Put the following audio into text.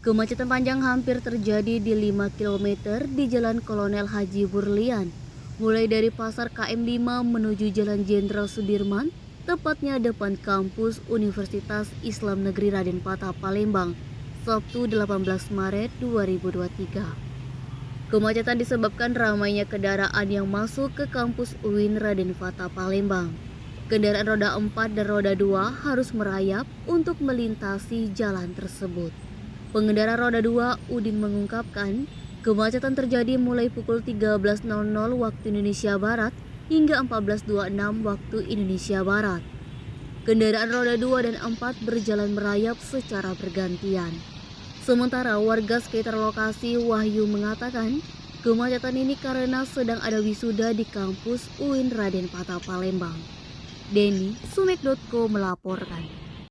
Kemacetan panjang hampir terjadi di 5 km di Jalan Kolonel Haji Burlian, mulai dari Pasar KM5 menuju Jalan Jenderal Sudirman, tepatnya depan kampus Universitas Islam Negeri Raden Patah Palembang, Sabtu 18 Maret 2023. Kemacetan disebabkan ramainya kendaraan yang masuk ke kampus UIN Raden Patah Palembang. Kendaraan roda 4 dan roda 2 harus merayap untuk melintasi jalan tersebut. Pengendara roda 2 Udin mengungkapkan, kemacetan terjadi mulai pukul 13.00 waktu Indonesia Barat hingga 14.26 waktu Indonesia Barat. Kendaraan roda 2 dan 4 berjalan merayap secara bergantian. Sementara warga sekitar lokasi Wahyu mengatakan, kemacetan ini karena sedang ada wisuda di kampus UIN Raden Patah Palembang. Denny, Sumek.co melaporkan.